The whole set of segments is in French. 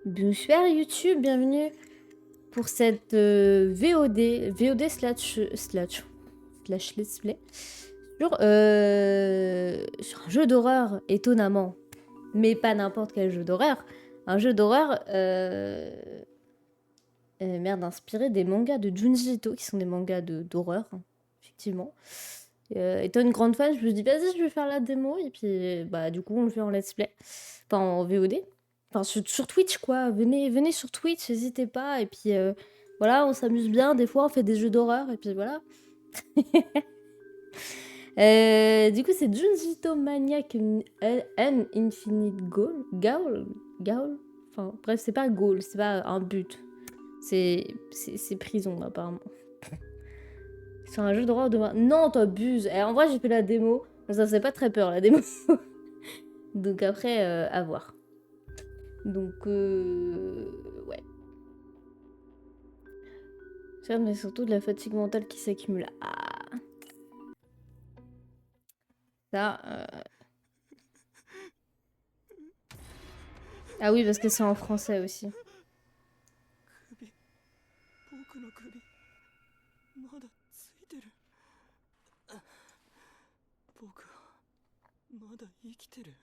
Bonsoir YouTube, bienvenue pour cette VOD slash let's play sur un jeu d'horreur, étonnamment, mais pas n'importe quel jeu d'horreur, un jeu d'horreur inspiré des mangas de Junji Ito, qui sont des mangas d'horreur, hein, effectivement. Étant une grande fan, je me suis dit vas-y, je vais faire la démo, et puis bah du coup on le fait en let's play, enfin en VOD. Enfin, sur Twitch, quoi. Venez sur Twitch, n'hésitez pas. Et puis, voilà, on s'amuse bien. Des fois, on fait des jeux d'horreur. Et puis, voilà. Du coup, c'est Junjito Maniac and Infinite Gaul. Enfin, bref, c'est pas goal, c'est pas un but. C'est prison, apparemment. C'est un jeu d'horreur de... Non, t'abuses. En vrai, j'ai fait la démo. Ça faisait pas très peur, la démo. Donc après, à voir. Donc, ouais. Mais surtout de la fatigue mentale qui s'accumule. Ah, ça. Ah oui, parce que c'est en français aussi. 僕の首まだついてる。僕はまだ生きてる。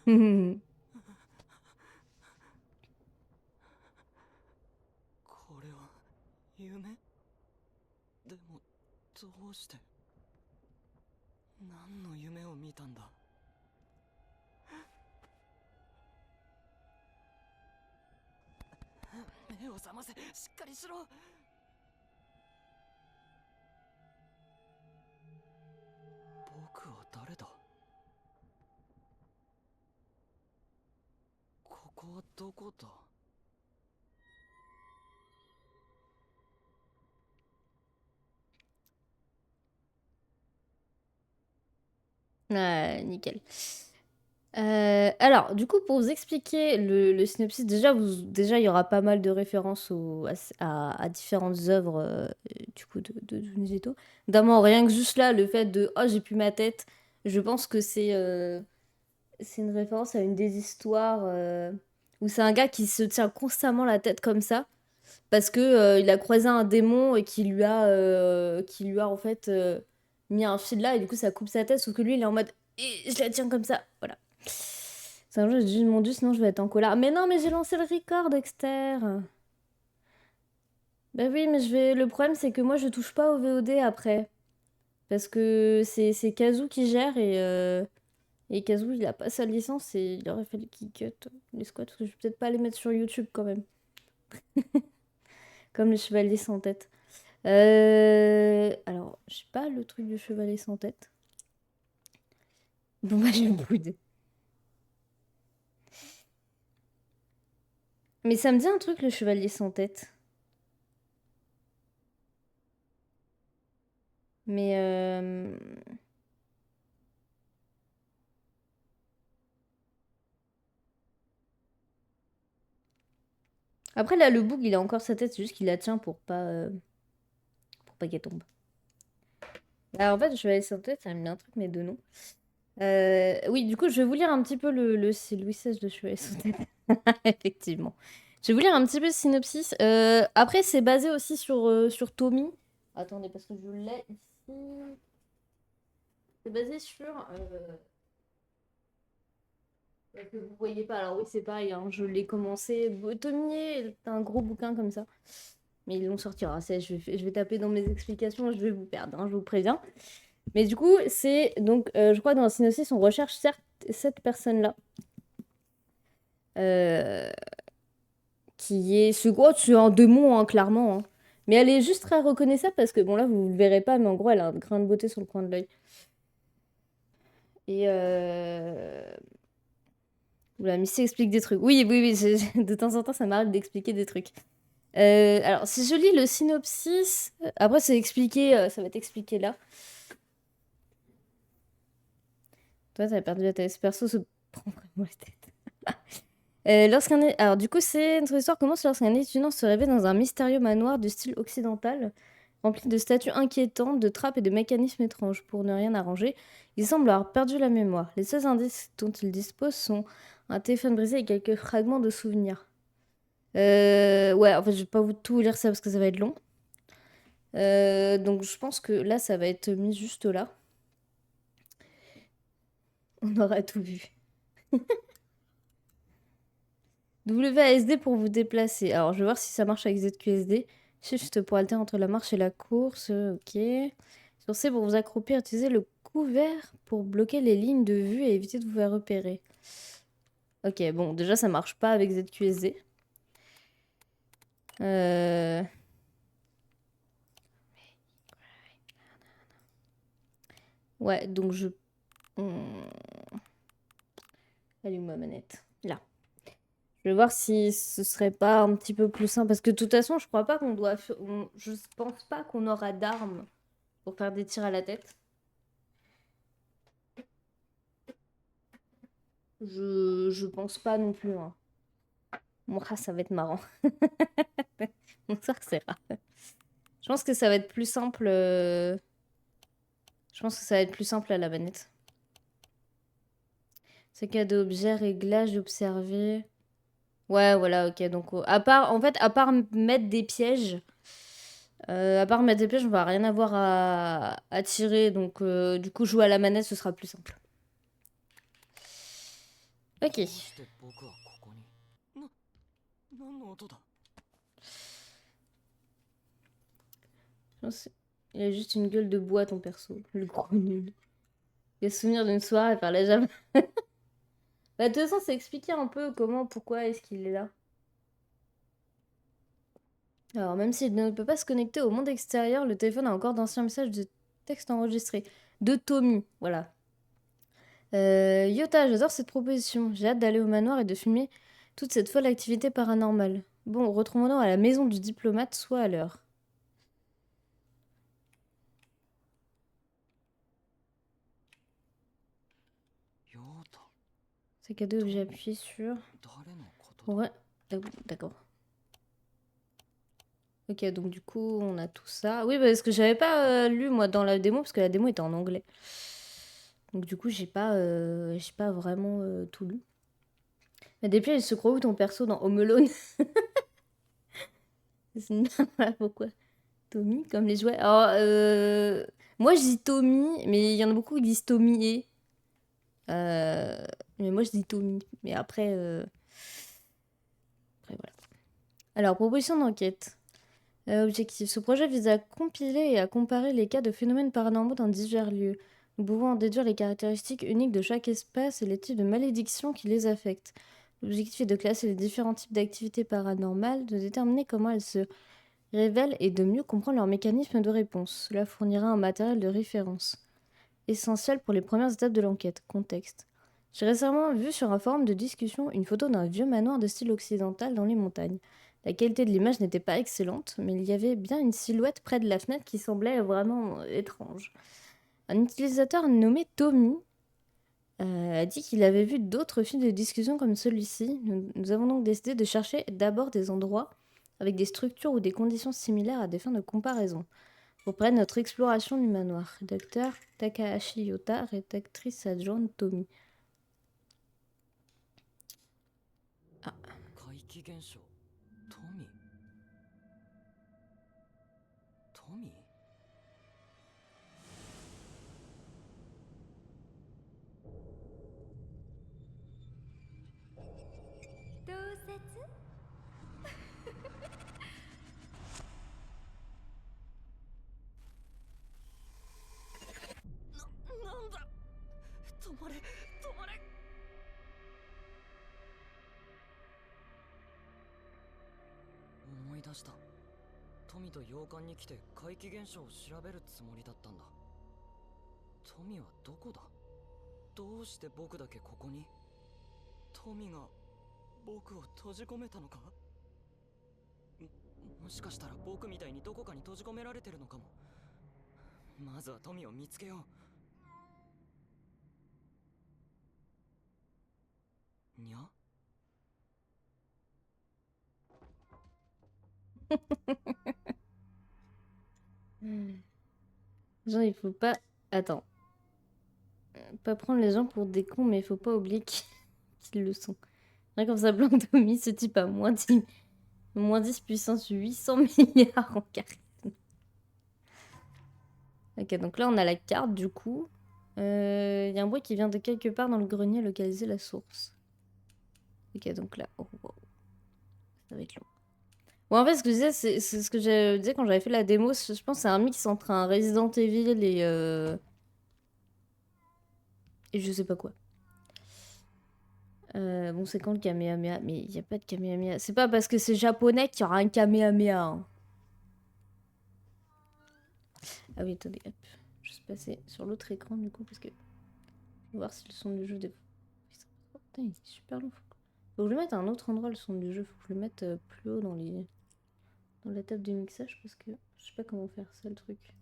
これは夢？でもどうして？何の夢を見たんだ？目を覚ませ、しっかりしろ。僕は誰だ？ここはどこだ？Ouais, nickel. Alors, du coup, pour vous expliquer le synopsis, déjà, il y aura pas mal de références à différentes œuvres du coup de Junji Ito. Notamment, rien que juste là, le fait de «Oh, j'ai plus ma tête», je pense que c'est une référence à une des histoires où c'est un gars qui se tient constamment la tête comme ça parce que il a croisé un démon et qui lui a en fait mis un fil là et du coup ça coupe sa tête, sauf que lui il est en mode eh, je la tiens comme ça, voilà. C'est un jeu, je dis mon dieu, sinon je vais être en colère. Mais non, mais j'ai lancé le record, Dexter. Bah oui, mais le problème c'est que moi je touche pas au VOD après parce que c'est Kazoo qui gère et Kazoo il a pas sa licence et il aurait fallu qu'il cut les squats parce que je vais peut-être pas les mettre sur YouTube quand même. Comme le chevalier sans tête. Alors, j'ai pas le truc du chevalier sans tête. Bon, bah, je boude. Mais ça me dit un truc, le chevalier sans tête. Mais, après, là, le bouc, il a encore sa tête, c'est juste qu'il la tient pour pas qu'elle tombe. Alors, en fait, le chevalier sans tête, ça me dit un truc, mais de nom. Oui, du coup, je vais vous lire un petit peu c'est Louis XVI de chevalier sans tête. Effectivement. Je vais vous lire un petit peu le synopsis. Après, c'est basé aussi sur Tommy. Attendez, parce que je l'ai ici. C'est basé sur... que vous voyez pas. Alors oui, c'est pareil, hein, je l'ai commencé. Tommy est un gros bouquin comme ça. Mais ils l'ont sorti. Alors, je vais taper dans mes explications, je vais vous perdre, hein, je vous préviens. Mais du coup, c'est donc, je crois, dans le synopsis, on recherche cette personne-là. Qui est... C'est un démon, hein, clairement. Hein. Mais elle est juste très reconnaissable parce que, bon, là, vous ne le verrez pas, mais en gros, elle a un grain de beauté sur le coin de l'œil. Et Oula, Missy explique des trucs. Oui, oui, oui, de temps en temps, ça m'arrive d'expliquer des trucs. Alors, si je lis le synopsis, après, c'est expliqué, ça va être expliqué là. Toi, t'as perdu la tête. Ce perso se prend vraiment la tête. Alors du coup, notre histoire commence lorsqu'un étudiant se réveille dans un mystérieux manoir de style occidental, rempli de statues inquiétantes, de trappes et de mécanismes étranges. Pour ne rien arranger, il semble avoir perdu la mémoire. Les seuls indices dont il dispose sont un téléphone brisé et quelques fragments de souvenirs. Ouais, en fait, je vais pas tout lire ça parce que ça va être long. Donc je pense que là, ça va être mis juste là. On aura tout vu. WASD pour vous déplacer. Alors, je vais voir si ça marche avec ZQSD. Shift pour alterner entre la marche et la course. Ok. Sur C pour vous accroupir, utilisez le couvert pour bloquer les lignes de vue et éviter de vous faire repérer. Ok, bon, déjà, ça marche pas avec ZQSD. Ouais, donc je... Elle est où ma manette? Là. Je vais voir si ce serait pas un petit peu plus simple. Parce que de toute façon, je crois pas qu'on doit... Je pense pas qu'on aura d'armes pour faire des tirs à la tête. Je pense pas non plus. Hein. Moi, ça va être marrant. Bonsoir, c'est rare. Je pense que ça va être plus simple. Je pense que ça va être plus simple à la manette. Sac à dos, objet, réglage, observer. Ouais, voilà, ok. Donc, à part mettre des pièges, on va rien avoir à tirer. Donc, du coup, jouer à la manette, ce sera plus simple. Ok. どうして僕はここに何の音だ Il a juste une gueule de bois, ton perso. Le gros nul. Il a souvenir d'une soirée, il parlait jamais. Bah, de toute façon, c'est expliquer un peu comment, pourquoi est-ce qu'il est là. Alors, même s'il ne peut pas se connecter au monde extérieur, le téléphone a encore d'anciens messages de texte enregistrés. De Tommy, voilà. Yota, j'adore cette proposition. J'ai hâte d'aller au manoir et de filmer toute cette folle activité paranormale. Bon, retrouvons-nous à la maison du diplomate, soit à l'heure. Sac à dos, j'ai appuyé sur... Ouais, d'accord. Ok, donc du coup, on a tout ça. Oui, parce que j'avais pas lu, moi, dans la démo, parce que la démo était en anglais. Donc du coup, j'ai pas vraiment tout lu. Mais depuis, il se croit où ton perso dans Home Alone? Pourquoi? Tommy, comme les jouets. Alors, moi, je dis Tommy, mais il y en a beaucoup qui disent Tommy et. Mais moi, je dis Tommy. Mais après, voilà. Alors, proposition d'enquête. Objectif. Ce projet vise à compiler et à comparer les cas de phénomènes paranormaux dans divers lieux. Nous pouvons en déduire les caractéristiques uniques de chaque espace et les types de malédictions qui les affectent. L'objectif est de classer les différents types d'activités paranormales, de déterminer comment elles se révèlent et de mieux comprendre leurs mécanismes de réponse. Cela fournira un matériel de référence essentiel pour les premières étapes de l'enquête. Contexte. J'ai récemment vu sur un forum de discussion une photo d'un vieux manoir de style occidental dans les montagnes. La qualité de l'image n'était pas excellente, mais il y avait bien une silhouette près de la fenêtre qui semblait vraiment étrange. Un utilisateur nommé Tommy a dit qu'il avait vu d'autres films de discussion comme celui-ci. Nous avons donc décidé de chercher d'abord des endroits avec des structures ou des conditions similaires à des fins de comparaison. Reprenne notre exploration du manoir. Rédacteur Takahashi Yota, rédactrice adjointe Tommy. Ah. 怪奇現象トミトミどうせつなんだ止まれ止まれ思い出した富と洋館に来て怪奇現象を調べるつもりだったんだ富はどこだどうして僕だけここに富が僕を閉じ込めたのかもしかしたら僕みたいにどこかに閉じ込められてるのかもまずは富を見つけようにゃ Genre, il faut pas... Attends. Pas prendre les gens pour des cons, mais il faut pas oublier qu'ils le sont. Rien comme ça, Blanc-Domi, ce type a moins 10 puissance 800 milliards en charisme. Ok, donc là, on a la carte, du coup. Il y a un bruit qui vient de quelque part dans le grenier, localiser la source. Ok, donc là... Oh, wow. Ça va être long. Bon, en fait, ce que je disais, c'est ce que je disais quand j'avais fait la démo. Je pense que c'est un mix entre un Resident Evil et je sais pas quoi. Bon, c'est quand le Kamehameha? Mais il n'y a pas de Kamehameha. C'est pas parce que c'est japonais qu'il y aura un Kamehameha. Hein. Ah oui, attendez, hop. Je vais passer sur l'autre écran du coup parce que... Je vais voir si le son du jeu... Putain, il est super long. Faut que je le mette à un autre endroit le son du jeu. Faut que je le mette plus haut dans la table de mixage parce que je sais pas comment faire ça le truc.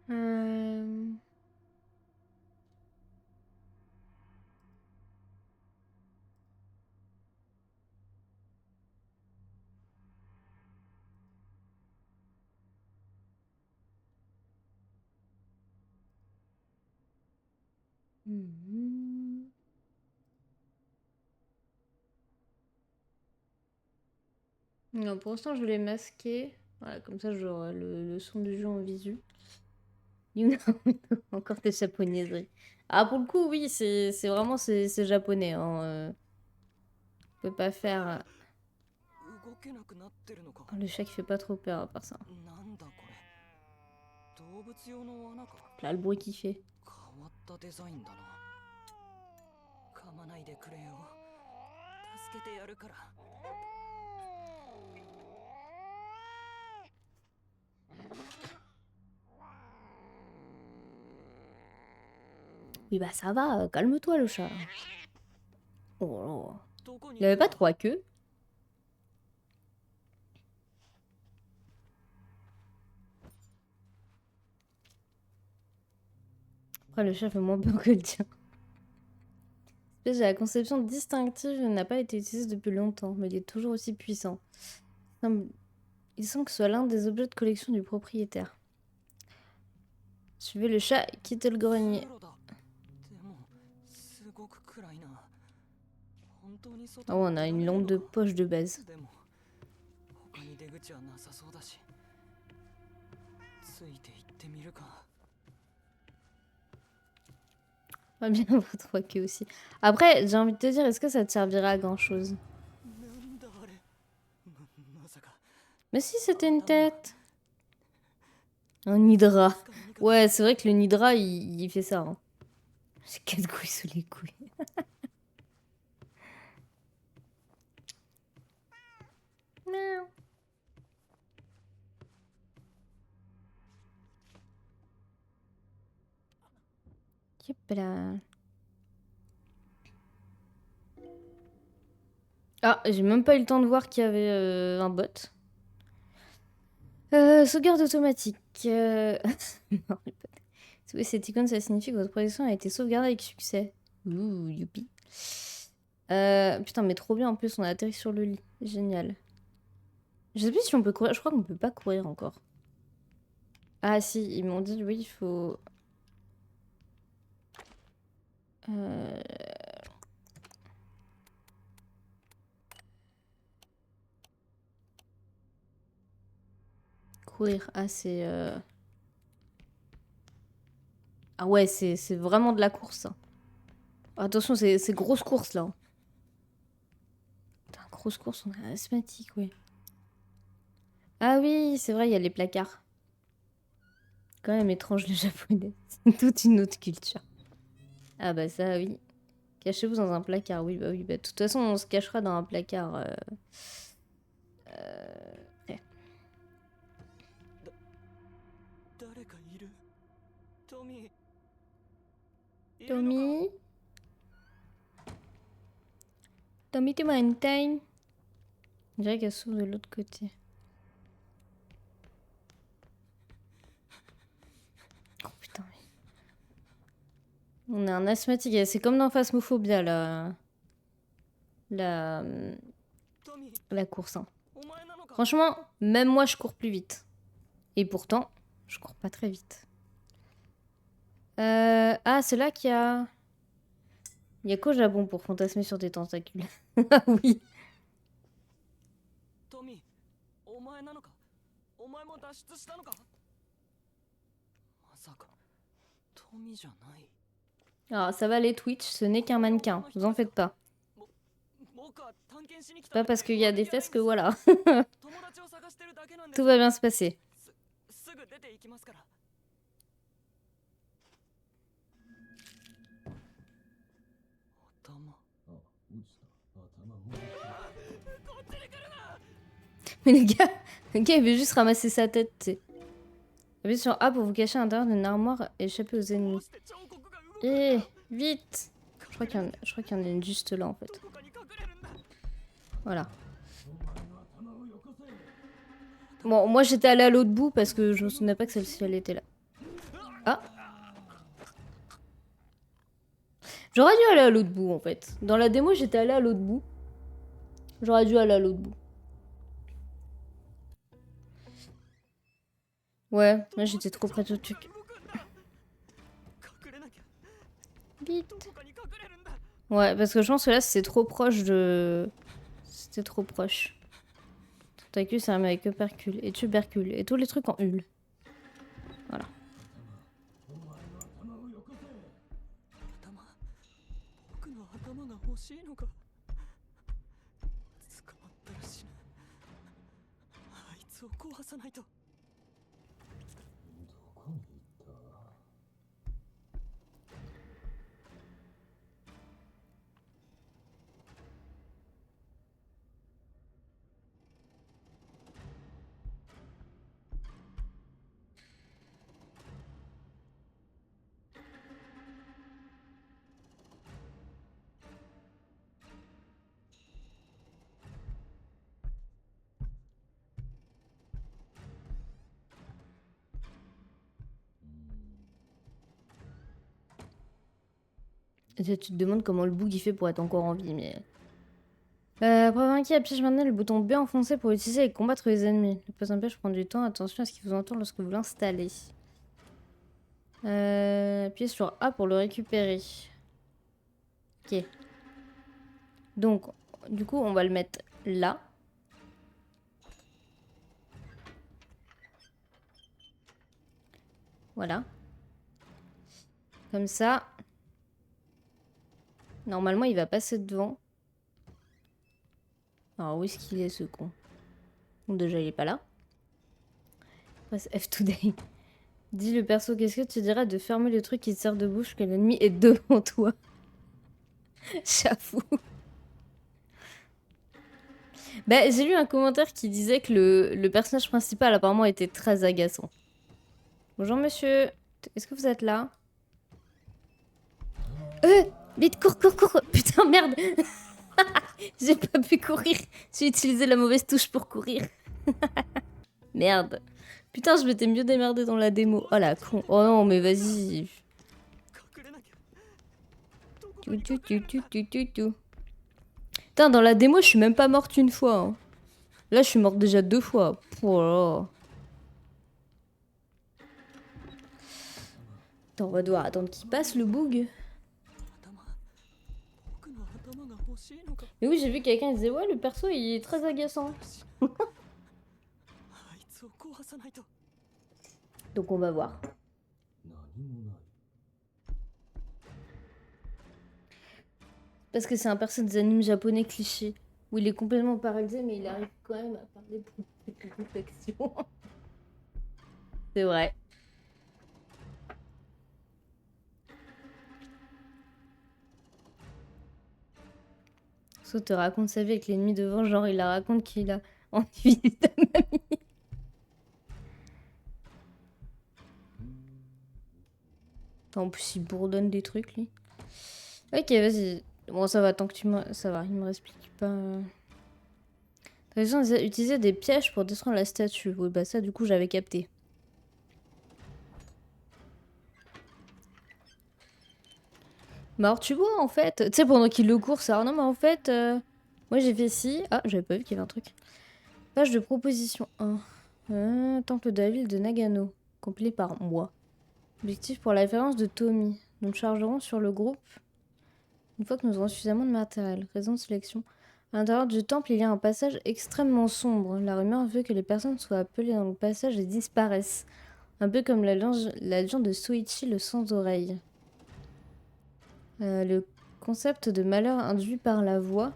Euh... Mhm. Non, pour l'instant, je l'ai masqué. Voilà, comme ça, j'aurai le son du jeu en visu. Yuna, encore tes japonaiseries. Ah, pour le coup, oui, c'est vraiment c'est japonais. Hein. On peut pas faire. 動けなくなってるのか。 Oh, le chat qui fait pas trop peur à part ça. なんだこれ。動物用の罠か。 Là, le bruit qu'il fait. 変わったデザインだな。噛まないでくれよ。助けてやるから。 Oui, bah ça va, calme-toi le chat. Oh là. どこに Il avait pas trois queues. Après, le chat fait moins peur que le tien. La conception distinctive n'a pas été utilisée depuis longtemps, mais il est toujours aussi puissant. Il semble que ce soit l'un des objets de collection du propriétaire. Suivez le chat et quittez le grenier. 通路だ。でもすごく暗いな。本当に外 Oh, on a une lampe de poche de base. でも他に出口はなさそうだし。ついて行ってみるか。 On va bien avoir trois queues aussi. Après, j'ai envie de te dire, est-ce que ça te servira à grand chose? なんだあれ。まさか。 Mais si, c'était une tête. Un Nidra. Ouais, c'est vrai que le Nidra, il fait ça. Hein. J'ai 4 couilles sous les couilles. Miaou. Hop là. Ah, j'ai même pas eu le temps de voir qu'il y avait un bot. Sauvegarde automatique. Non, le bot. Oui, cette icône, ça signifie que votre protection a été sauvegardée avec succès. Ouh, youpi. Putain, mais trop bien, en plus, on a atterri sur le lit. Génial. Je sais plus si on peut courir. Je crois qu'on peut pas courir encore. Ah si, ils m'ont dit, oui, il faut... Courir. Ah, c'est... Ah ouais, c'est vraiment de la course. Hein. Attention, c'est grosse course, là. Putain, grosse course, on est asthmatique, oui. Ah oui, c'est vrai, il y a les placards. Quand même étrange, le japonais. C'est toute une autre culture. Ah bah ça, oui. Cachez-vous dans un placard. Oui, bah oui. Bah, de toute façon, on se cachera dans un placard. Ouais. 誰かいる。トミー。 Tommy Tommy, tu m'as une taille. On dirait qu'elle s'ouvre de l'autre côté. On est un asthmatique. C'est comme dans Phasmophobia, la, la course. Hein. お前なのか Franchement, même moi, je cours plus vite. Et pourtant, je cours pas très vite. Ah, c'est là qu'il y a... Il y a Kojabon pour fantasmer sur des tentacules. Ah oui. トミーお前なのかお前も脱出したのかまさかトミーじゃない Alors, ça va les Twitch, ce n'est qu'un mannequin. Vous en faites pas. 僕は探検しに来 Pas た parce qu'il y a des fesses que voilà. 友達を探してるだけなんです Tout va bien se passer. すぐ出て行きますから頭 Mais le gars, il veut juste ramasser sa tête, tu sais. Appuyez sur A pour vous cacher à l'intérieur d'une armoire et échapper aux どう ennemis. して彫刻が動く Eh, vite! Je crois qu'il y en a une juste là, en fait. どこかに隠れるんだ Voilà. Bon, moi, j'étais allée à l'autre bout parce que je me souvenais pas que celle-ci, elle était là. Ah! J'aurais dû aller à l'autre bout, en fait. Dans la démo, j'étais allée à l'autre bout. J'aurais dû aller à l'autre bout. Ouais, là, j'étais trop près du truc. 隠れなきゃ Vite! どこかに隠れるんだ Ouais, parce que je pense que là, c'était trop proche de... C'était trop proche. Tentacule, c'est un mec avec opercule et tubercule et tous les trucs en hule. Voilà. 頭僕の頭が欲しいのか捕まったら死ぬあいつを壊さないと Et tu te demandes comment le bug il fait pour être encore en vie, mais... Pour vainquer la piège maintenant, le bouton B enfoncé pour l'utiliser et combattre les ennemis. Le pas piège prend du temps, attention à ce qui vous entoure lorsque vous l'installez. Appuyez sur A pour le récupérer. Ok. Donc, du coup, on va le mettre là. Voilà. Comme ça. Normalement, il va passer devant. Alors, où est-ce qu'il est, ce con? Bon, déjà, il est pas là. Presse F today. Dis le perso, qu'est-ce que tu dirais de fermer le truc qui te sert de bouche que l'ennemi est devant toi? J'avoue. Bah, j'ai lu un commentaire qui disait que le personnage principal apparemment était très agaçant. Bonjour monsieur, est-ce que vous êtes là? Vite, cours, cours, cours. Putain, merde. J'ai pas pu courir. J'ai utilisé la mauvaise touche pour courir. Merde. Putain, je m'étais mieux démerdé dans la démo. Oh la con. Oh non, mais vas-y. 隠れなきゃどこかに Putain, dans la démo, je suis même pas morte une fois. Hein. Là, je suis morte déjà 2 fois. Oh là là. Attends, on va devoir attendre qu'il passe le bug. 頭僕の頭が欲しいのか Mais oui, j'ai vu quelqu'un qui disait ouais, le perso il est très agaçant. あいつを壊さないと Donc on va voir. Parce que c'est un perso des animes japonais clichés où il est complètement paralysé mais il arrive quand même à parler de réflexion. C'est vrai. Soit te raconte sa vie avec l'ennemi devant, genre il la raconte qu'il a envie de mamie. En plus il bourdonne des trucs lui. Ok, vas-y. Bon, ça va, tant que tu me... Ça va, il me explique pas... T'as besoin d'utiliser des pièges pour détruire la statue. Oui, bah ça, du coup, j'avais capté. Bah alors tu vois en fait, tu sais pendant qu'il le court ça, non mais en fait, moi j'ai fait ci. Ah j'avais pas vu qu'il y avait un truc. Page de proposition 1. Temple de la ville de Nagano, compilé par moi. Objectif pour la référence de Tommy. Nous chargerons sur le groupe une fois que nous aurons suffisamment de matériel. Raison de sélection. À l'intérieur du temple, il y a un passage extrêmement sombre. La rumeur veut que les personnes soient appelées dans le passage et disparaissent. Un peu comme la légende de Soichi, le sans-oreille. Le concept de malheur induit par la voix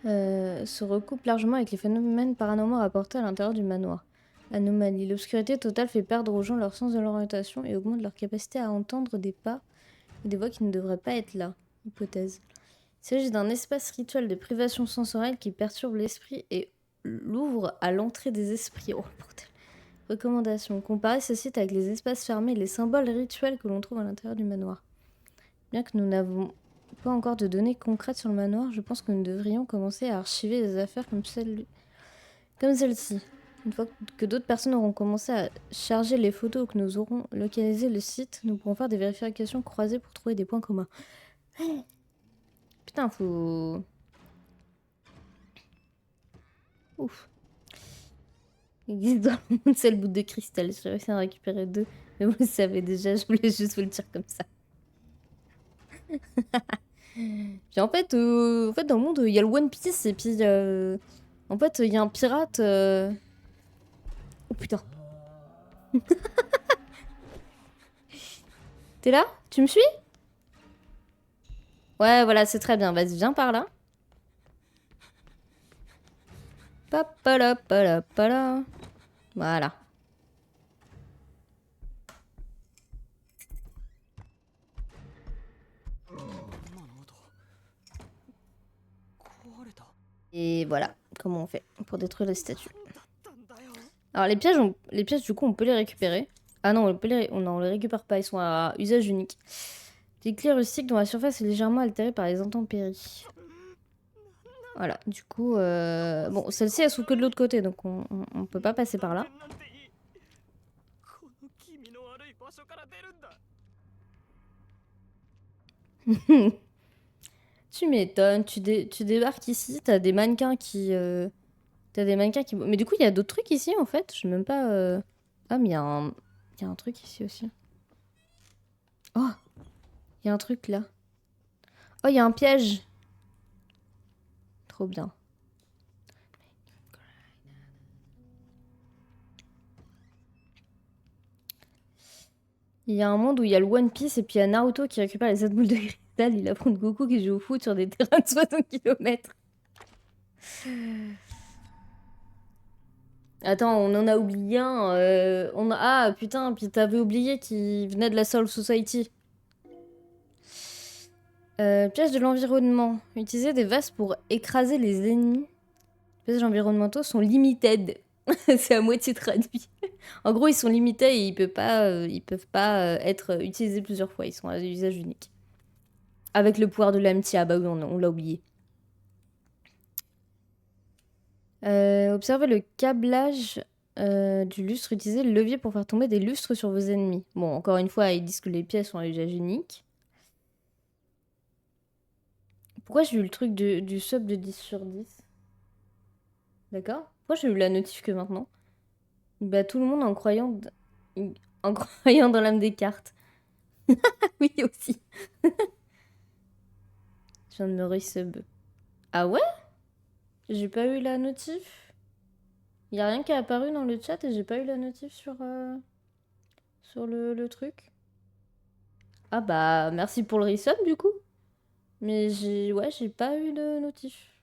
se recoupe largement avec les phénomènes paranormaux rapportés à l'intérieur du manoir. Anomalie. L'obscurité totale fait perdre aux gens leur sens de l'orientation et augmente leur capacité à entendre des pas et des voix qui ne devraient pas être là. Hypothèse. Il s'agit d'un espace rituel de privation sensorielle qui perturbe l'esprit et l'ouvre à l'entrée des esprits. Oh bordel. Recommandation. Comparer ce site avec les espaces fermés et les symboles rituels que l'on trouve à l'intérieur du manoir. Bien que nous n'avons pas encore de données concrètes sur le manoir, je pense que nous devrions commencer à archiver des affaires comme celle-ci. Une fois que d'autres personnes auront commencé à charger les photos ou que nous aurons localisé le site, nous pourrons faire des vérifications croisées pour trouver des points communs. Putain, faut... Ouf. Il existe dans le monde seul bout de cristal. J'ai réussi à en récupérer 2. Mais vous le savez déjà, je voulais juste vous le dire comme ça. Puis en fait, dans le monde, il y a le One Piece et puis... en fait, il y a un pirate... Oh putain. T'es là? Tu me suis? Ouais, voilà, c'est très bien. Vas-y, viens par là. Papalapalapala. Voilà. Et voilà, comment on fait pour détruire les statues. Alors les pièges du coup on peut les récupérer. Ah non, on les récupère pas, ils sont à usage unique. Des clés rustiques dont la surface est légèrement altérée par les intempéries. Voilà, du coup, bon, celle-ci elle s'ouvre que de l'autre côté, donc on peut pas passer par là. Tu m'étonnes, tu débarques ici, t'as des mannequins qui... Mais du coup, il y a d'autres trucs ici, en fait. Je sais même pas... Ah, mais il y a un truc ici aussi. Oh, il y a un truc là. Oh, il y a un piège. Trop bien. Il y a un monde où il y a le One Piece et puis il y a Naruto qui récupère les 7 boules de cristal. Il affronte Goku qui joue au foot sur des terrains de 60 km. Attends, on en a oublié un. Ah putain, puis t'avais oublié qu'il venait de la Soul Society. Piège de l'environnement. Utiliser des vases pour écraser les ennemis. Les pièges environnementaux sont limited. C'est à moitié traduit. En gros, ils sont limités et ils peuvent pas être utilisés plusieurs fois. Ils sont à usage unique. Avec le pouvoir de l'amitié. Ah bah oui, on l'a oublié. Observez le câblage du lustre. Utilisez le levier pour faire tomber des lustres sur vos ennemis. Bon, encore une fois, ils disent que les pièces sont à usage unique. Pourquoi j'ai eu le truc du sub de 10 sur 10? D'accord? Pourquoi j'ai eu la notif que maintenant? Bah tout le monde en croyant dans l'âme des cartes. Oui aussi. Je viens de me resub. Ah ouais? J'ai pas eu la notif. Y a rien qui est apparu dans le chat et j'ai pas eu la notif sur le truc. Ah bah merci pour le resub du coup. Mais j'ai pas eu de notif.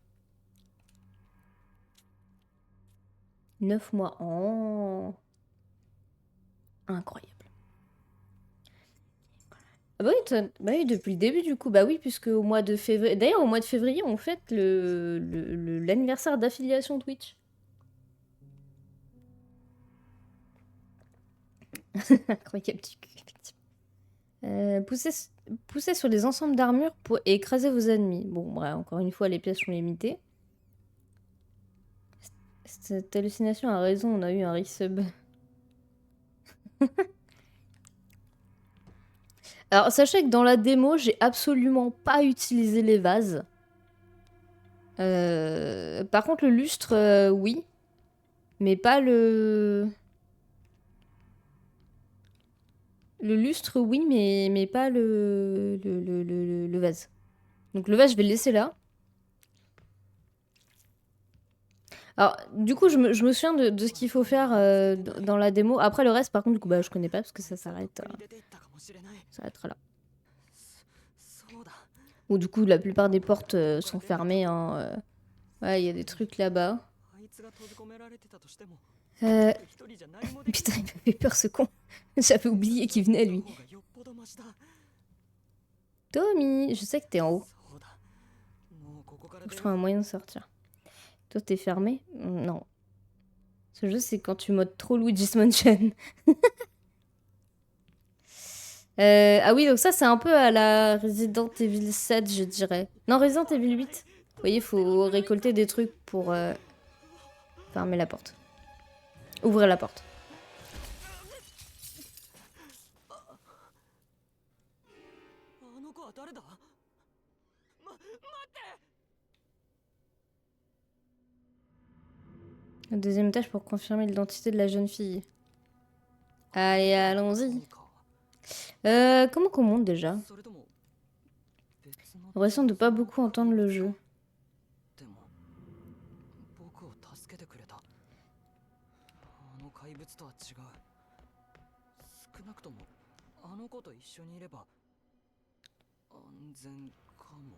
9 mois. Oh. Incroyable. Ah bah oui, bah oui, depuis le début du coup. Bah oui, puisque au mois de février... D'ailleurs, au mois de février, on fête l'anniversaire d'affiliation Twitch. Incroyable du cul, effectivement. Poussez sur les ensembles d'armure pour écraser vos ennemis. Bon, bref, encore une fois, les pièces sont limitées. Cette hallucination a raison, on a eu un resub. Alors, sachez que dans la démo, j'ai absolument pas utilisé les vases. Par contre, le lustre, oui. Mais pas le... Le lustre, oui, mais pas le vase. Donc le vase, je vais le laisser là. Alors, du coup, je me souviens de ce qu'il faut faire dans la démo. Après, le reste, par contre, du coup, bah, je connais pas parce que ça 遠くに出て行ったかもしれない。s'arrêtera là. そうだ。 Ou du coup, la plupart des portes sont fermées. Hein, ouais, il y a des trucs là-bas. あいつが閉じ込められてたとしても、 Euh, 一人じゃ何もでき Putain, il m'a fait peur ce con. J'avais oublié qu'il venait, ない lui. 方がよっぽどマシだ。 Tommy, je sais que t'es en haut. そうだ。もうここから Faut que je 出 trouve よ un う。 moyen de sortir. Toi, t'es fermé? Non. Ce jeu, c'est quand tu modes trop Luigi's Mansion. Ah oui, donc ça, c'est un peu à la Resident Evil 7, je dirais. Non, Resident Evil 8. Vous voyez, faut récolter des trucs pour fermer la porte. Ouvrir la porte. あの子は誰だ？ Le deuxième étage pour confirmer l'identité de la jeune fille. Allez, allons-y. Comment qu'on monte déjà? それとも別の L'impression de pas beaucoup entendre le jeu. でも僕を助けてくれた。あの怪物とは違う。少なくともあの子と一緒にいれば安全かも。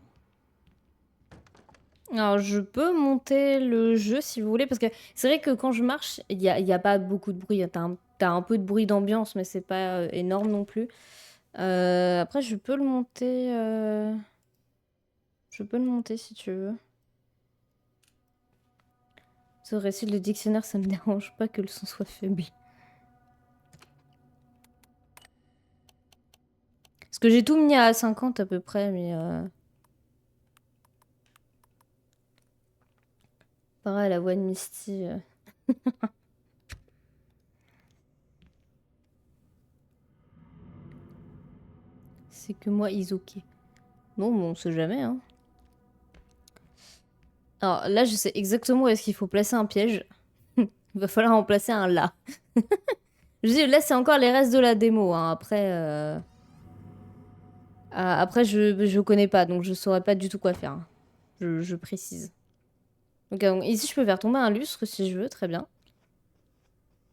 Alors, je peux monter le jeu si vous voulez, parce que c'est vrai que quand je marche, il y a pas beaucoup de bruit. T'as un peu de bruit d'ambiance, mais c'est pas énorme non plus. Après, je peux le monter. Je peux le monter si tu veux. Ce récit, le dictionnaire, ça me dérange pas que le son soit faible. Parce que j'ai tout mis à 50 à peu près, mais... Pareil, la voix de Misty. C'est que moi, Izuki. Non, bon, on sait jamais, hein. Alors là, je sais exactement où est-ce qu'il faut placer un piège. Il va falloir en placer un là. Je dis, là, c'est encore les restes de la démo. Hein. Après, après je connais pas, donc je saurais pas du tout quoi faire. Hein. Je précise. Donc ici, je peux faire tomber un lustre si je veux, très bien.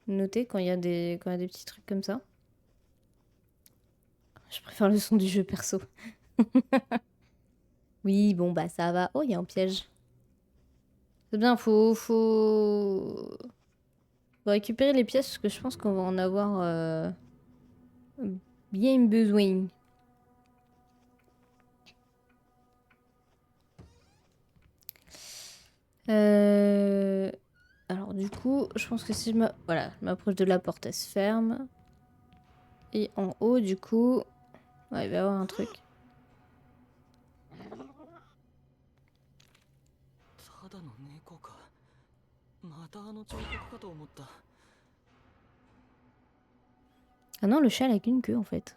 Notez quand il y a des petits trucs comme ça. Je préfère le son du jeu perso. Oui, bon, bah ça va. Oh, il y a un piège. C'est bien, faut récupérer les pièces parce que je pense qu'on va en avoir bien besoin. Alors du coup, je pense que si je m'approche de la porte, elle se ferme. Et en haut, du coup, ouais, il va y avoir un truc. ただの猫か。またあの彫刻かと思った。 Ah non, le chat, il a qu'une queue en fait.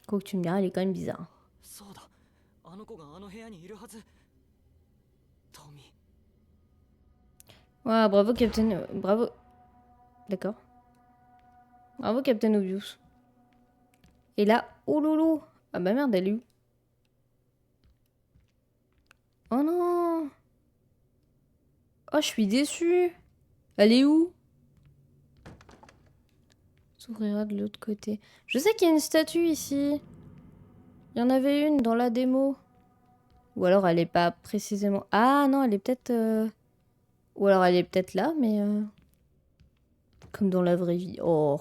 Quoi que tu me diras, il est quand même bizarre. そうだ。あの子があの部屋にいるはず。トミー。 Ouais, bravo Captain... Bravo... D'accord. Bravo Captain Obvious. Et là, oh loulou. Ah bah merde, elle est où? Oh non. Oh, je suis déçue. Elle est où? S'ouvrira de l'autre côté. Je sais qu'il y a une statue ici. Il y en avait une dans la démo. Ou alors elle est pas précisément... Ah non, elle est peut-être... Ou alors elle est peut-être là, mais... Comme dans la vraie vie. Oh.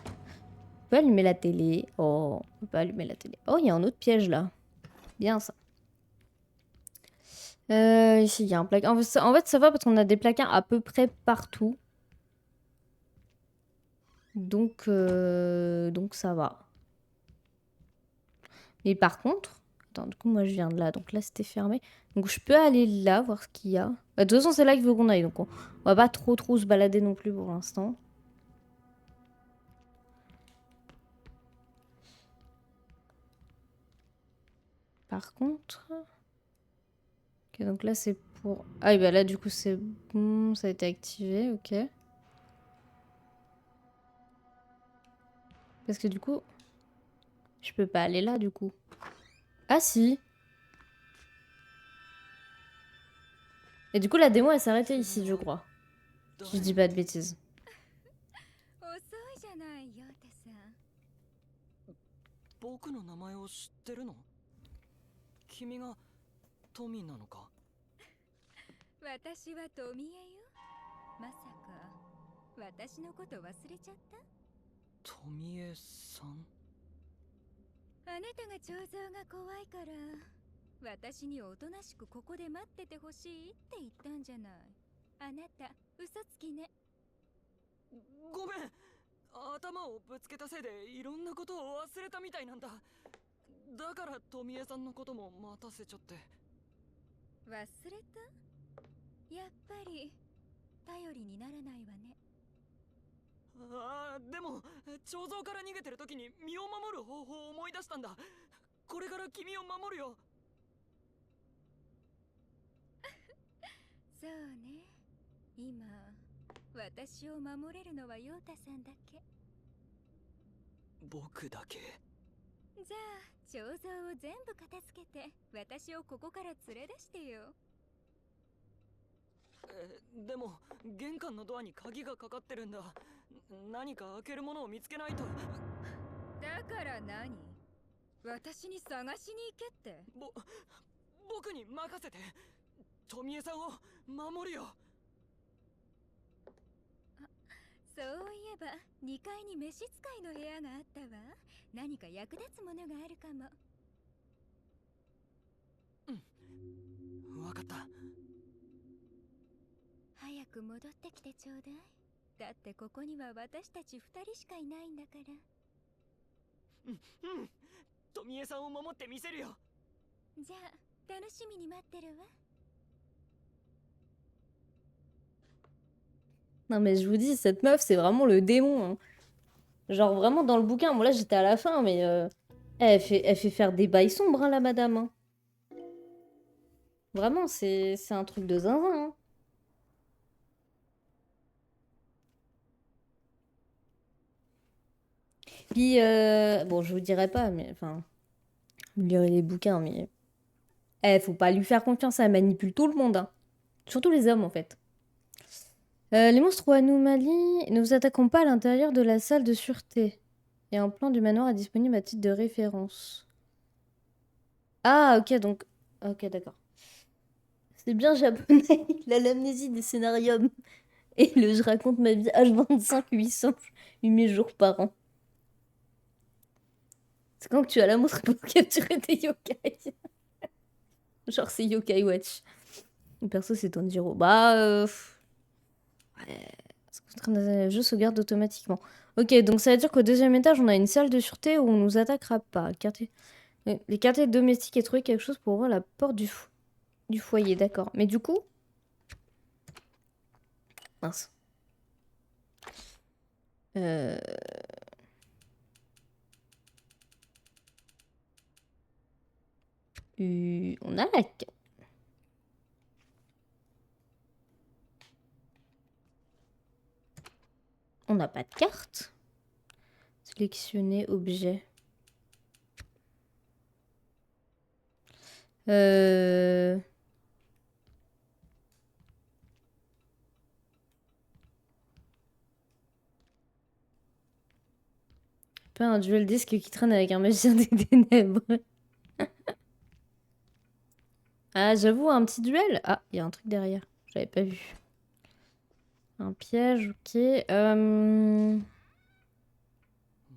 On peut allumer la télé. Oh, on peut pas allumer la télé. Oh, il y a un autre piège là. Bien ça. Ici, il y a un placard. En fait, ça va parce qu'on a des placards à peu près partout. Donc ça va. Mais par contre, Attends, du coup, moi, je viens de là. Donc là, c'était fermé. Donc je peux aller là, voir ce qu'il y a. Bah, de toute façon, c'est là qu'il faut qu'on aille. Donc on va pas trop se balader non plus pour l'instant. Par contre... Ok, donc là, c'est pour... Ah oui, bah là, du coup, c'est bon. Ça a été activé, ok. Parce que du coup... Je peux pas aller là, du coup. Ah si. Et du coup, la démo, elle s'arrêtait ici, je crois. Si je dis pas de bêtises. 遅いじゃないヨータさん。僕の名前を知ってるの？君がトミーなのか？私はトミエよ。まさか私のこと忘れちゃった？トミエさん？あなたが彫像が怖いから私におとなしくここで待っててほしいって言ったんじゃない。あなた嘘つきね。ごめん、頭をぶつけたせいでいろんなことを忘れたみたいなんだ。だからトミエさんのことも待たせちゃって。忘れた？やっぱり頼りにならないわね。ああ、でも彫像から逃げてる時に身を守る方法を思い出したんだ。これから君を守るよ。そうね。今私を守れるのはヨータさんだけ。僕だけ？じゃあ彫像を全部片付けて私をここから連れ出してよ。でも玄関のドアに鍵がかかってるんだ。何か開けるものを見つけないと。だから何？私に探しに行けって。僕に任せて。トミエさんを守るよ。そういえば2階に召使いの部屋があったわ。何か役立つものがあるかも。うん、わかった。早く戻ってきてちょうだい。だってここには私たち2人しかいないんだから。うん、トミエさんを守ってみせるよ。じゃあ楽しみに待ってるわ。Non mais je vous dis, cette meuf, c'est vraiment le démon, hein. Genre vraiment dans le bouquin, bon là j'étais à la fin, mais elle fait faire des bails sombres, hein, la madame, hein. Vraiment, c'est un truc de zinzin, hein. Puis, bon, je vous dirai pas, mais enfin, vous lirez les bouquins, mais faut pas lui faire confiance, elle manipule tout le monde, hein. Surtout les hommes, en fait. Les monstres ou anomalies, ne vous attaquons pas à l'intérieur de la salle de sûreté. Et un plan du manoir est disponible à titre de référence. Ah, ok, donc... Ok, d'accord. C'est bien japonais, l'amnésie des scénariums. Et le je raconte ma vie H25 808 jours par an. C'est quand que tu as la montre pour capturer des yokai. Genre c'est Yokai Watch. Le perso c'est Tanjiro. Bah... Ouais. Le jeu sauvegarde automatiquement. Ok, donc ça veut dire qu'au deuxième étage, on a une salle de sûreté où on nous attaquera pas. Les quartiers domestiques et trouver quelque chose pour ouvrir la porte du foyer, d'accord. Mais du coup... Mince. On a la... On n'a pas de carte. Sélectionner objet. Pas un duel disque qui traîne avec un magicien des ténèbres. Ah, j'avoue, un petit duel. Ah, il y a un truc derrière. J'avais pas vu. Un piège, ok.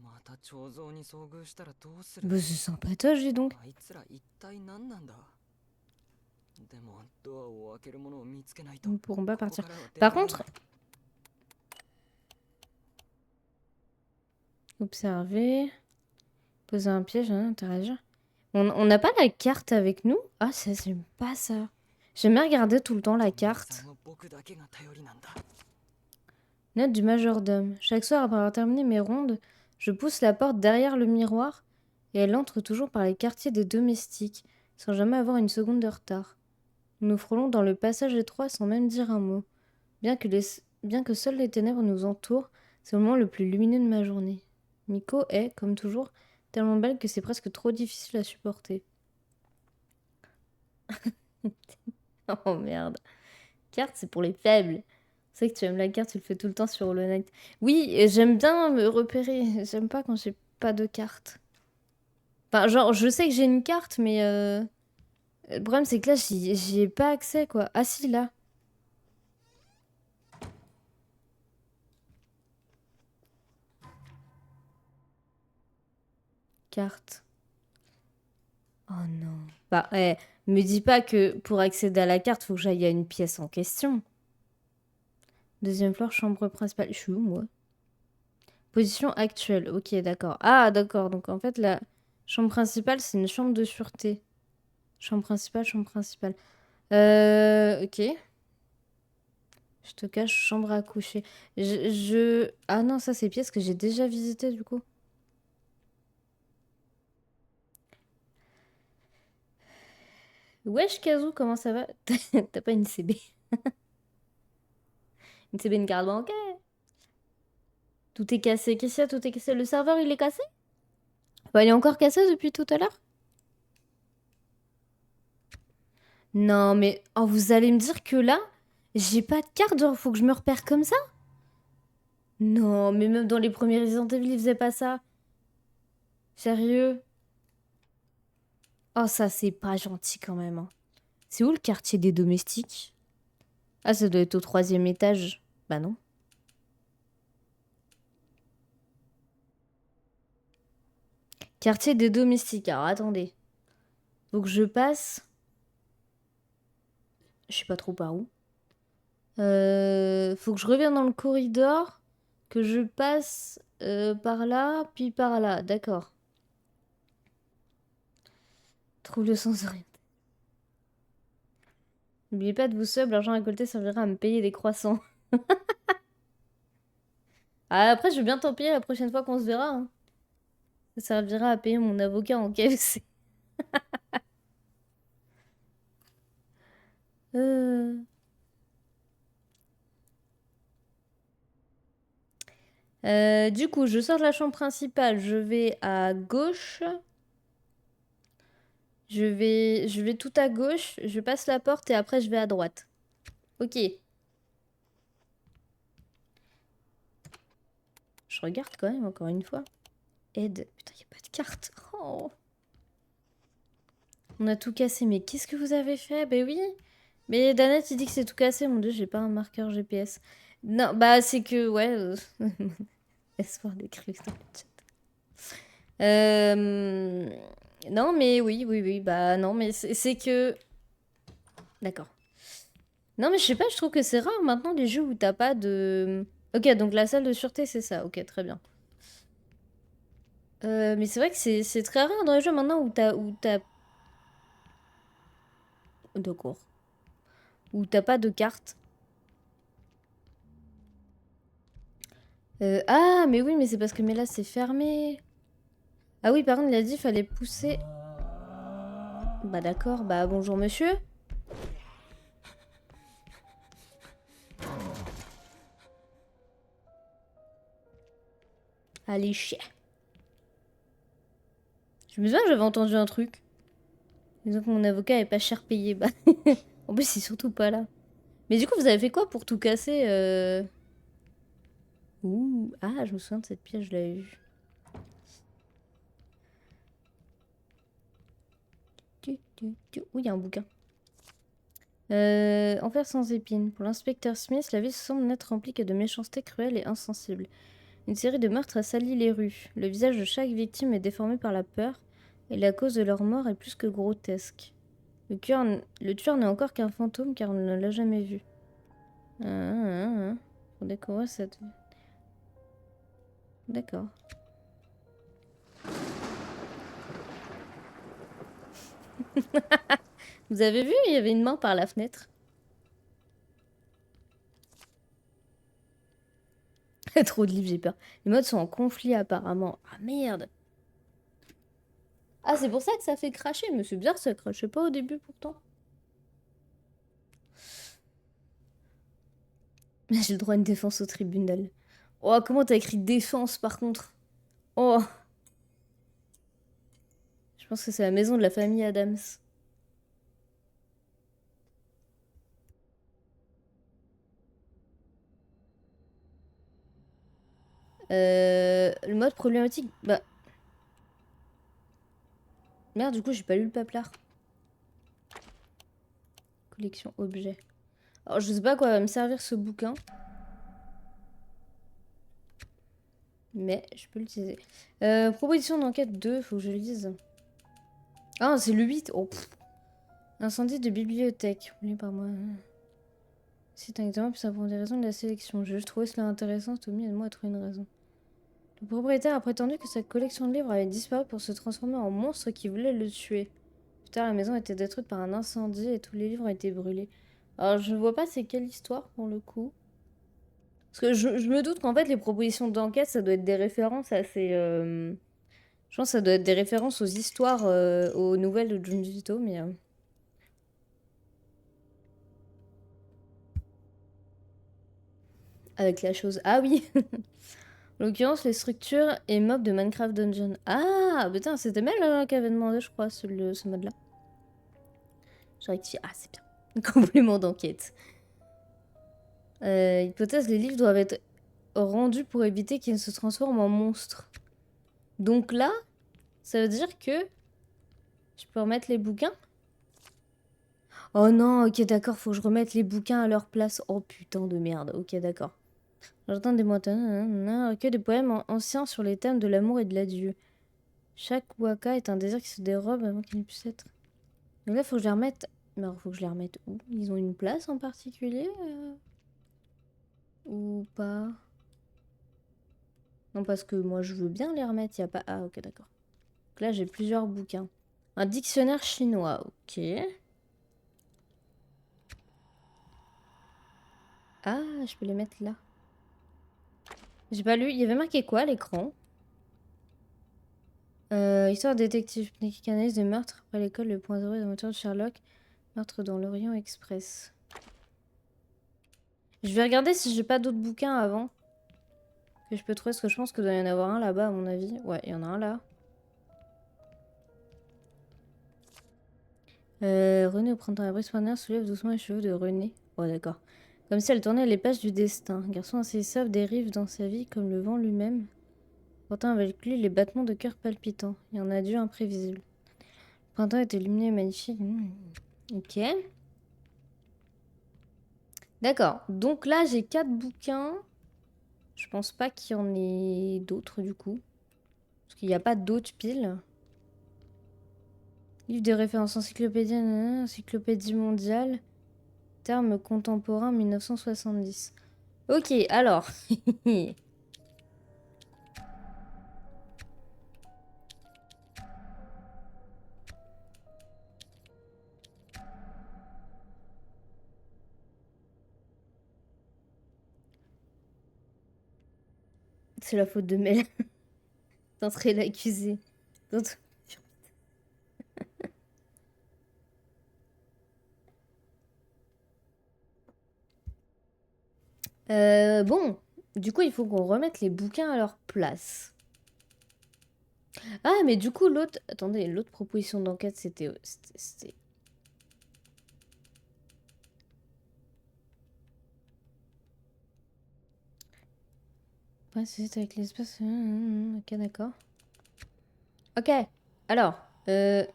また彫像に遭遇したらどうする？ Bah, c'est sympatoche, dis donc. あいつら一体何なんだ？でもドアを開けるものを見つけないと。 Nous ne pourrons pas ここ partir. からは出 Par られない。 contre... Observer. Poser un piège, hein, interagir. On n'a pas la carte avec nous? Ah, ça, j'aime pas ça. J'aime bien regarder tout le temps la お兄 carte. さんは僕だけが頼りなんだ Note du majordome. Chaque soir, après avoir terminé mes rondes, je pousse la porte derrière le miroir et elle entre toujours par les quartiers des domestiques, sans jamais avoir une seconde de retard. Nous nous frôlons dans le passage étroit sans même dire un mot. Bien que seules les ténèbres nous entourent, c'est le moment le plus lumineux de ma journée. Miko est, comme toujours, tellement belle que c'est presque trop difficile à supporter. Oh merde. Carte, c'est pour les faibles. C'est que tu aimes la carte, tu le fais tout le temps sur Hollow Knight. Oui, et j'aime bien me repérer. J'aime pas quand j'ai pas de carte. Enfin, genre, je sais que j'ai une carte, mais le problème, c'est que là, j'y ai pas accès, quoi. Ah si, là. Carte. Oh non. Bah, me dis pas que pour accéder à la carte, faut que j'aille à une pièce en question. Deuxième floor, chambre principale. Je suis où, moi? Position actuelle. Ok, d'accord. Ah, d'accord. Donc, en fait, la chambre principale, c'est une chambre de sûreté. Chambre principale, chambre principale. Ok. Je te cache, chambre à coucher. Ah non, ça, c'est pièce que j'ai déjà visitée, du coup. Wesh, Kazoo, comment ça va? T'as pas une CB? Une CB, une carte bancaire? Tout est cassé. Qu'est-ce qu'il y a? Tout est cassé. Le serveur, il est cassé? Bah, il est encore cassé depuis tout à l'heure? Non, mais oh, vous allez me dire que là, j'ai pas de carte, genre, faut que je me repère comme ça? Non, mais même dans les premiers Resident Evil, ils faisaient pas ça. Sérieux? Oh, ça, c'est pas gentil quand même, hein. C'est où le quartier des domestiques? Ah, ça doit être au 3e étage. Bah non. Quartier des domestiques. Alors, attendez. Faut que je passe. Je sais pas trop par où. Faut que je revienne dans le corridor. Que je passe par là, puis par là. D'accord. Trouve le sens de rien. N'oubliez pas de vous sub, l'argent récolté servira à me payer des croissants. Ah, après, je vais bien t'en payer la prochaine fois qu'on se verra, hein. Ça servira à payer mon avocat en KFC. Euh... Du coup, je sors de la chambre principale, je vais à gauche. Je vais tout à gauche, je passe la porte et après je vais à droite. Ok. Je regarde quand même encore une fois. Aide. Putain, y a pas de carte. Oh. On a tout cassé, mais qu'est-ce que vous avez fait? Ben oui. Mais Danette, il dit que c'est tout cassé. Mon dieu, j'ai pas un marqueur GPS. Non, bah c'est que, ouais. Espoir d'écrire dans le chat. Non, mais oui, oui, oui. Bah non, mais c'est que... D'accord. Non, mais je sais pas, je trouve que c'est rare maintenant les jeux où t'as pas de... Ok, donc la salle de sûreté, c'est ça. Ok, très bien. Mais c'est vrai que c'est très rare dans les jeux maintenant où t'as... D'accord. Où t'as pas de carte. Ah, mais oui, mais c'est parce que mais là, c'est fermé. Ah oui, par contre, il a dit fallait pousser... Bah d'accord, bah bonjour monsieur. Allez, chier. Je me souviens que j'avais entendu un truc. Disons que mon avocat est pas cher payé. Bah, en plus, il est surtout pas là. Mais du coup, vous avez fait quoi pour tout casser Ouh, ah, je me souviens de cette pièce, je l'avais vue. Ouh, il y a un bouquin. Enfer sans épines. Pour l'inspecteur Smith, la vie semble n'être remplie que de méchanceté cruelle et insensible. Une série de meurtres a sali les rues. Le visage de chaque victime est déformé par la peur, et la cause de leur mort est plus que grotesque. Le tueur n'est encore qu'un fantôme car on ne l'a jamais vu. Pour découvrir cette... D'accord. Vous avez vu, il y avait une main par la fenêtre. Trop de livres, j'ai peur. Les modes sont en conflit apparemment. Ah merde. Ah, c'est pour ça que ça fait cracher. Mais c'est bizarre, ça crachait pas au début pourtant. J'ai le droit à une défense au tribunal. Oh, comment t'as écrit défense par contre? Oh, je pense que c'est la maison de la famille Adams. Le mode problématique. Bah. Merde, du coup, j'ai pas lu le paplard. Collection objet. Alors, je sais pas à quoi va me servir ce bouquin. Mais je peux l'utiliser. Proposition d'enquête 2, faut que je lise. Ah, c'est le 8. Oh, pff. Incendie de bibliothèque. Roulé par moi. C'est un examen, puis ça prend des raisons de la sélection. Je trouvais cela intéressant, Tommy aide-moi à trouver une raison. Le propriétaire a prétendu que sa collection de livres avait disparu pour se transformer en monstre qui voulait le tuer. Plus tard, la maison a été détruite par un incendie et tous les livres ont été brûlés. Alors, je vois pas c'est quelle histoire pour le coup. Parce que je me doute qu'en fait, les propositions d'enquête, ça doit être des références à ces. Je pense que ça doit être des références aux histoires, aux nouvelles de Junji Ito, mais. Avec la chose. Ah oui! En l'occurrence, les structures et mobs de Minecraft Dungeon. Ah, putain, c'était Mel qui avait demandé, je crois, ce mode-là. J'ai rectifié. Ah, c'est bien. Complément d'enquête. Hypothèse, les livres doivent être rendus pour éviter qu'ils ne se transforment en monstres. Donc là, ça veut dire que je peux remettre les bouquins? Oh non, ok, d'accord, faut que je remette les bouquins à leur place. Oh putain de merde, ok, d'accord. J'entends des mots, un recueil de poèmes anciens sur les thèmes de l'amour et de l'adieu. Chaque waka est un désir qui se dérobe avant qu'il ne puisse être. Donc là, faut que je les remette. Mais alors, faut que je les remette où? Ils ont une place en particulier ou pas? Non, parce que moi, je veux bien les remettre. Y a pas. Ah, ok, d'accord. Donc là, j'ai plusieurs bouquins. Un dictionnaire chinois, ok. Ah, je peux les mettre là. J'ai pas lu. Il y avait marqué quoi à l'écran? Histoire détective. Technique analyse des meurtres après l'école, le point zéro des aventures de Sherlock. Meurtre dans l'Orient Express. Je vais regarder si j'ai pas d'autres bouquins avant. Que je peux trouver, parce que je pense qu'il doit y en avoir un là-bas, à mon avis. Ouais, il y en a un là. René au printemps, la brise poignard soulève doucement les cheveux de René. Oh, d'accord. Comme si elle tournait les pages du destin. Garçon insaisissable dérive dans sa vie comme le vent lui-même. Portant avec lui les battements de cœur palpitants. Il y en a dû imprévisible. Le printemps était lumineux et magnifique. Ok. D'accord. Donc là, j'ai 4 bouquins. Je pense pas qu'il y en ait d'autres du coup. Parce qu'il n'y a pas d'autres piles. Livre de référence encyclopédienne, encyclopédie mondiale. Terme contemporain 1970. Ok, alors. C'est la faute de Mel. T'en serais l'accusé. Bon, du coup, il faut qu'on remette les bouquins à leur place. Ah, mais du coup, l'autre... Attendez, l'autre proposition d'enquête, c'était... Ouais, c'est avec l'espace... Ok, d'accord. Ok, alors... Un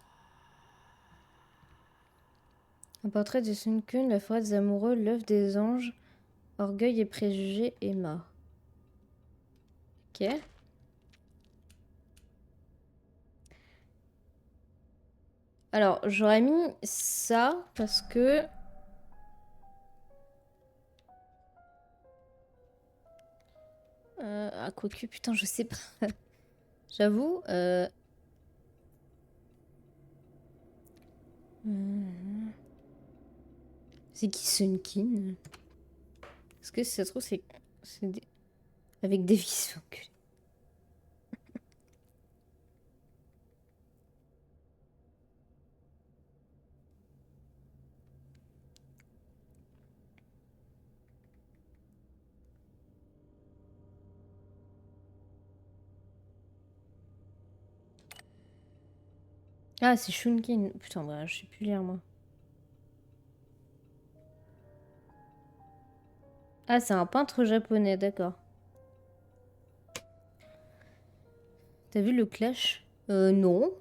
portrait de Sun Kun, la forêt des amoureux, l'œuvre des anges, orgueil et préjugés, Emma. Ok. Alors, j'aurais mis ça parce que... Ah, quoique, putain, je sais pas. J'avoue. C'est qui Sunkin? Est-ce que si ça se trouve, c'est avec des vis enculés. Ah, c'est Shunkin. Putain, bah, je sais plus lire, moi. Ah, c'est un peintre japonais, d'accord. T'as vu le clash? Non.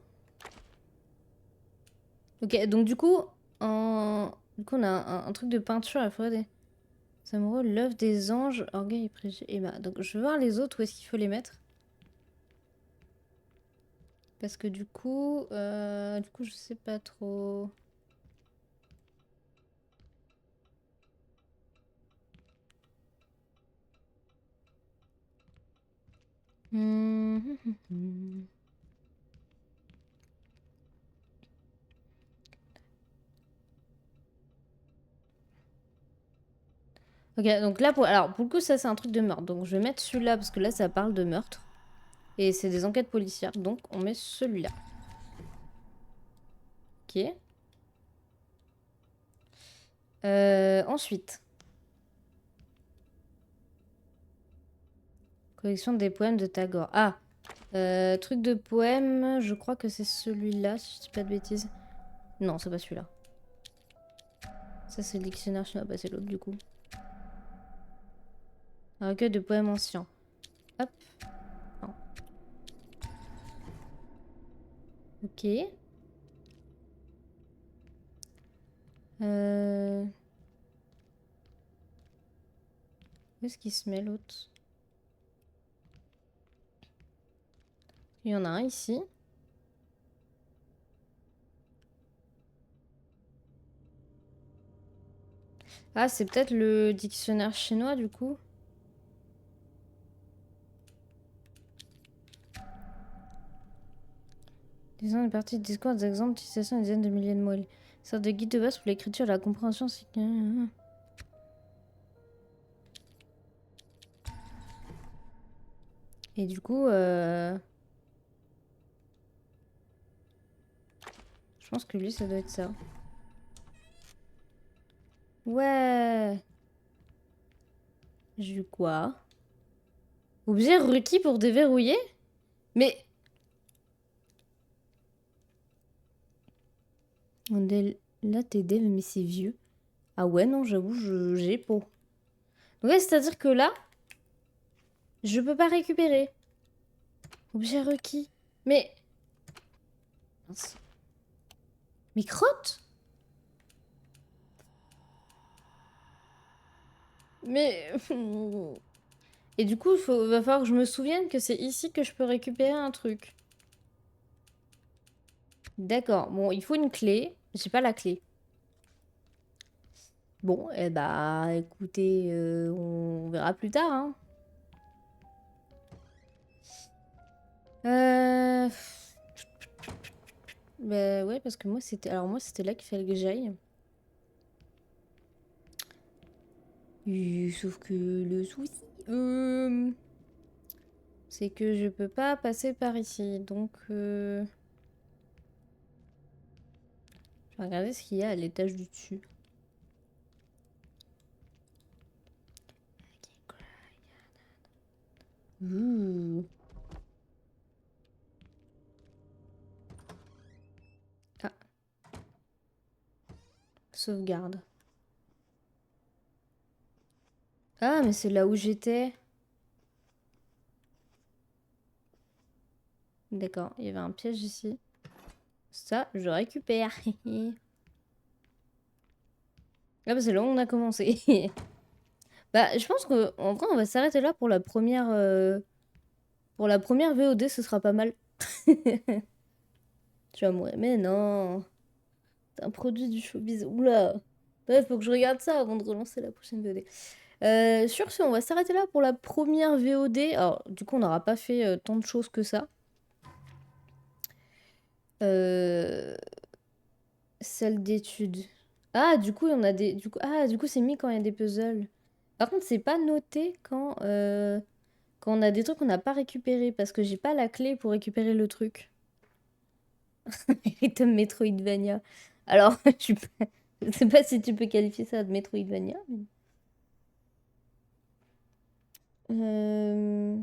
Ok, donc du coup, on a un truc de peinture à forêt des amoureux, l'œuvre des anges, orgueil et préjugés. Et bah, donc je vais voir les autres où est-ce qu'il faut les mettre. Parce que du coup, je sais pas trop. Ok, donc là, alors pour le coup, ça c'est un truc de meurtre. Donc je vais mettre celui-là parce que là, ça parle de meurtre. Et c'est des enquêtes policières. Donc on met celui-là. Ok. Ensuite. Collection des poèmes de Tagore. Ah, truc de poème, je crois que c'est celui-là, si je dis pas de bêtises. Non, c'est pas celui-là. Ça, c'est le dictionnaire chinois. Bah, c'est l'autre, du coup. Un recueil de poèmes anciens. Hop. Non. Ok. Où est-ce qu'il se met, l'autre? Il y en a un ici. Ah, c'est peut-être le dictionnaire chinois, du coup. Disons une partie de discours, des exemples, d'utilisation, des dizaines de milliers de mots. Sorte de guide de base pour l'écriture et la compréhension. Et du coup, je pense que lui, ça doit être ça. Ouais. J'ai eu quoi? Objet requis pour déverrouiller? Mais... Là, t'es dev, mais c'est vieux. Ah ouais, non, j'avoue, j'ai pas. Donc ouais, c'est-à-dire que là, je peux pas récupérer. Objet requis. Mais... Mince. Mais crotte? Mais... Et du coup, va falloir que je me souvienne que c'est ici que je peux récupérer un truc. D'accord. Bon, il faut une clé. J'ai pas la clé. Bon, eh bah, écoutez, on verra plus tard, hein. Euh... Bah ouais, parce que moi, c'était... Alors moi, c'était là qu'il fallait que j'aille. Sauf que le souci... c'est que je peux pas passer par ici. Donc... Je vais regarder ce qu'il y a à l'étage du dessus. Ouh. Ah. Sauvegarde. Ah, mais c'est là où j'étais. D'accord, il y avait un piège ici. Ça, je récupère. Ah bah c'est là où on a commencé. Bah, je pense qu'en vrai, on va s'arrêter là pour la première... Pour la première VOD, ce sera pas mal. Tu vas mourir. Mais non. C'est un produit du showbiz. Oula. Bref, faut que je regarde ça avant de relancer la prochaine VOD. Sur ce, on va s'arrêter là pour la première VOD. Alors, du coup, on n'aura pas fait tant de choses que ça. Salle d'études. Ah, du coup, on a des. Du coup, c'est mis quand il y a des puzzles. Par contre, c'est pas noté quand on a des trucs qu'on n'a pas récupérés parce que j'ai pas la clé pour récupérer le truc. Rhythm Metroidvania. Alors, je sais pas si tu peux qualifier ça de Metroidvania. Euh...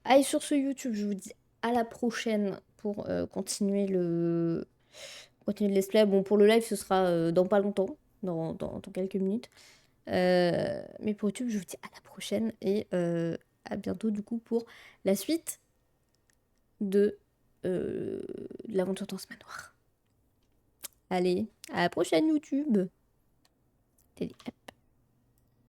Ah, et sur ce YouTube, je vous dis à la prochaine pour continuer le let's play. Bon, pour le live, ce sera dans pas longtemps, dans quelques minutes. Mais pour YouTube, je vous dis à la prochaine et à bientôt du coup pour la suite de l'aventure dans ce manoir. Allez, à la prochaine YouTube. Salut.